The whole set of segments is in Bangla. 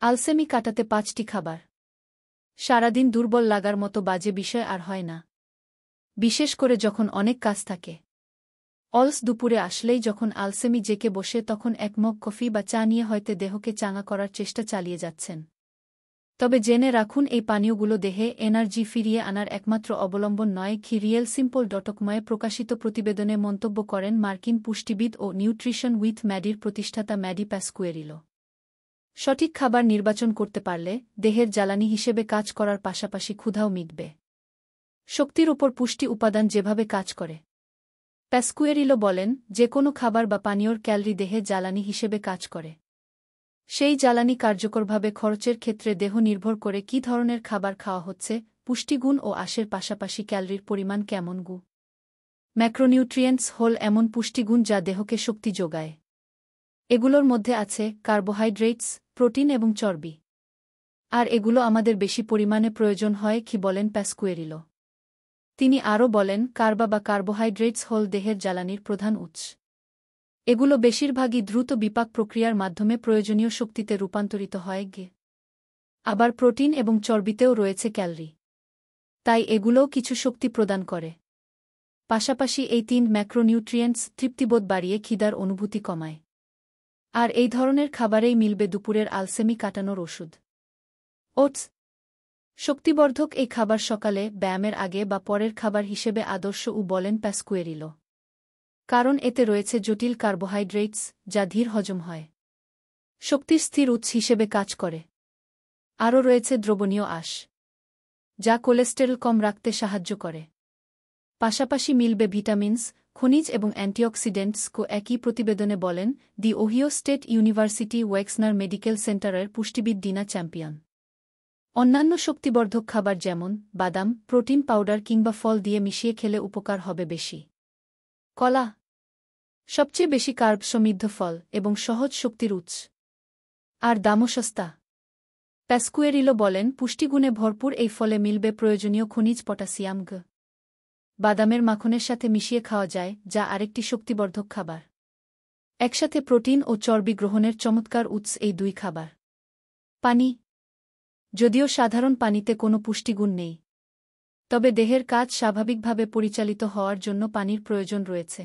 আলসেমি কাটাতে ৫টি খাবার। সারাদিন দুর্বল লাগার মতো বাজে বিষয় আর হয় না। বিশেষ করে যখন অনেক কাজ থাকে। অলস দুপুরে আসলেই যখন আলসেমি জেকে বসে তখন এক মগ কফি বা চা নিয়ে হয়তো দেহকে চাঙা করার চেষ্টা চালিয়ে যাচ্ছেন। তবে জেনে রাখুন এই পানীয়গুলো দেহে এনার্জি ফিরিয়ে আনার একমাত্র অবলম্বন নয়। রিয়েল সিম্পল ডটকময়ে প্রকাশিত প্রতিবেদনে মন্তব্য করেন মার্কিন পুষ্টিবিদ ও নিউট্রিশন উইথ ম্যাডির প্রতিষ্ঠাতা ম্যাডি প্যাসকুয়েরিলো। সঠিক খাবার নির্বাচন করতে পারলে দেহের জ্বালানি হিসেবে কাজ করার পাশাপাশি ক্ষুধাও মিটবে। শক্তির ওপর পুষ্টি উপাদান যেভাবে কাজ করে। প্যাসকুয়েরিলো বলেন, যে কোনো খাবার বা পানীয়র ক্যালরি দেহে জ্বালানি হিসেবে কাজ করে। সেই জ্বালানি কার্যকরভাবে খরচের ক্ষেত্রে দেহ নির্ভর করে কী ধরনের খাবার খাওয়া হচ্ছে, পুষ্টিগুণ ও আঁশের পাশাপাশি ক্যালরির পরিমাণ কেমন। ম্যাক্রোনিউট্রিয়েন্টস হল এমন পুষ্টিগুণ যা দেহকে শক্তি যোগায়। এগুলোর মধ্যে আছে কার্বোহাইড্রেটস, প্রোটিন এবং চর্বি। আর এগুলো আমাদের বেশি পরিমাণে প্রয়োজন হয় বলেন প্যাসকুয়েরিলো। তিনি আরও বলেন, কার্বোহাইড্রেটস হল দেহের জ্বালানির প্রধান উৎস। এগুলো বেশিরভাগই দ্রুত বিপাক প্রক্রিয়ার মাধ্যমে প্রয়োজনীয় শক্তিতে রূপান্তরিত হয়। আবার প্রোটিন এবং চর্বিতেও রয়েছে ক্যালরি। তাই এগুলোও কিছু শক্তি প্রদান করে। পাশাপাশি এই ৩ ম্যাক্রোনিউট্রিয়েন্টস তৃপ্তিবোধ বাড়িয়ে খিদার অনুভূতি কমায়। আর এই ধরনের খাবারেই মিলবে দুপুরের আলসেমি কাটানোর ওষুধ। ওটস শক্তিবর্ধক এই খাবার সকালে, ব্যায়ামের আগে বা পরের খাবার হিসেবে আদর্শ বলেন প্যাসকুয়েরিলো। কারণ এতে রয়েছে জটিল কার্বোহাইড্রেটস, যা ধীর হজম হয়। শক্তির স্থির উৎস হিসেবে কাজ করে। আরও রয়েছে দ্রবণীয় আঁশ, যা কোলেস্টেরল কম রাখতে সাহায্য করে। পাশাপাশি মিলবে ভিটামিনস, খনিজ এবং অ্যান্টিঅক্সিডেন্টস। একই প্রতিবেদনে বলেন দি ওহিও স্টেট ইউনিভার্সিটি ওয়েক্সনার মেডিকেল সেন্টারের পুষ্টিবিদ ডিনা চ্যাম্পিয়ন। অন্যান্য শক্তিবর্ধক খাবার যেমন বাদাম, প্রোটিন পাউডার কিংবা ফল দিয়ে মিশিয়ে খেলে উপকার হবে বেশি। কলা সবচেয়ে বেশি কার্ব সমৃদ্ধ ফল এবং সহজ শক্তির উৎস। আর দামও সস্তা। প্যাসকুয়েরিলো বলেন, পুষ্টিগুণে ভরপুর এই ফলে মিলবে প্রয়োজনীয় খনিজ পটাশিয়াম। বাদামের মাখনের সাথে মিশিয়ে খাওয়া যায়, যা আরেকটি শক্তিবর্ধক খাবার। একসাথে প্রোটিন ও চর্বি গ্রহণের চমৎকার উৎস এই 2 খাবার। পানি যদিও সাধারণ পানিতে কোনো পুষ্টিগুণ নেই, তবে দেহের কাজ স্বাভাবিকভাবে পরিচালিত হওয়ার জন্য পানির প্রয়োজন রয়েছে।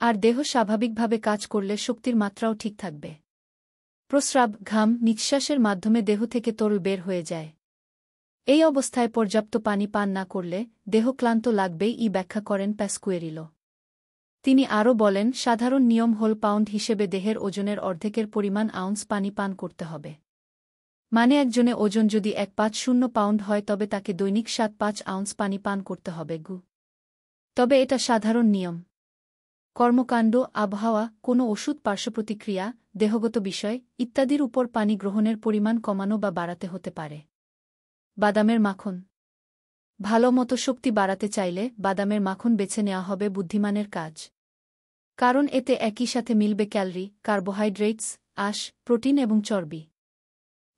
আর দেহ স্বাভাবিকভাবে কাজ করলে শক্তির মাত্রাও ঠিক থাকবে। প্রস্রাব, ঘাম, নিঃশ্বাসের মাধ্যমে দেহ থেকে তরল বের হয়ে যায়। এই অবস্থায় পর্যাপ্ত পানি পান না করলে দেহ ক্লান্ত লাগবেই ব্যাখ্যা করেন প্যাসকুয়েরিলো। তিনি আরও বলেন, সাধারণ নিয়ম হল পাউন্ড হিসেবে দেহের ওজনের অর্ধেকের পরিমাণ আউন্স পানি পান করতে হবে। মানে একজনে ওজন যদি 150 পাউন্ড হয় তবে তাকে দৈনিক 7-5 আউন্স পানি পান করতে হবে। তবে এটা সাধারণ নিয়ম। কর্মকাণ্ড, আবহাওয়া, কোনো ওষুধ পার্শ্বপ্রতিক্রিয়া, দেহগত বিষয় ইত্যাদির উপর পানি গ্রহণের পরিমাণ কমানো বা বাড়াতে হতে পারে। বাদামের মাখন ভালো মতো শক্তি বাড়াতে চাইলে বাদামের মাখন বেছে নেওয়া হবে বুদ্ধিমানের কাজ। কারণ এতে একই সাথে মিলবে ক্যালরি, কার্বোহাইড্রেটস, আঁশ, প্রোটিন এবং চর্বি।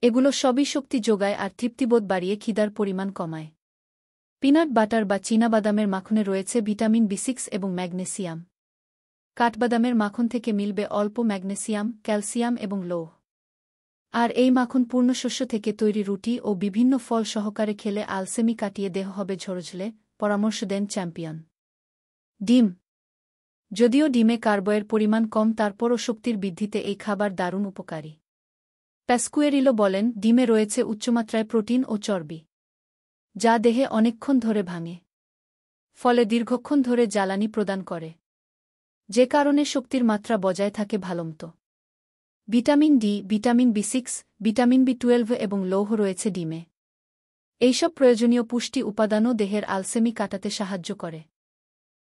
এগুলো সবই শক্তি যোগায় আর তৃপ্তিবোধ বাড়িয়ে খিদার পরিমাণ কমায়। পিনাট বাটার বা চীনাবাদামের মাখনে রয়েছে ভিটামিন B6 এবং ম্যাগনেসিয়াম। কাঠবাদামের মাখন থেকে মিলবে অল্প ম্যাগনেসিয়াম, ক্যালসিয়াম এবং লৌহ। আর এই মাখন পূর্ণশস্য থেকে তৈরি রুটি ও বিভিন্ন ফল সহকারে খেলে আলসেমি কাটিয়ে দেহ হবে ঝরঝলে, পরামর্শ দেন চ্যাম্পিয়ন। ডিম যদিও ডিমে কার্বয়ের পরিমাণ কম, তারপরও শক্তির বৃদ্ধিতে এই খাবার দারুণ উপকারী। প্যাসকুয়েরিলো বলেন, ডিমে রয়েছে উচ্চমাত্রায় প্রোটিন ও চর্বি, যা দেহে অনেকক্ষণ ধরে ভাঙে। ফলে দীর্ঘক্ষণ ধরে জ্বালানি প্রদান করে, যে কারণে শক্তির মাত্রা বজায় থাকে ভালোমতো। Vitamin D, vitamin B6, vitamin B12 এবং লৌহ রয়েছে ডিমে। এইসব প্রয়োজনীয় পুষ্টি উপাদানও দেহের আলসেমি কাটাতে সাহায্য করে।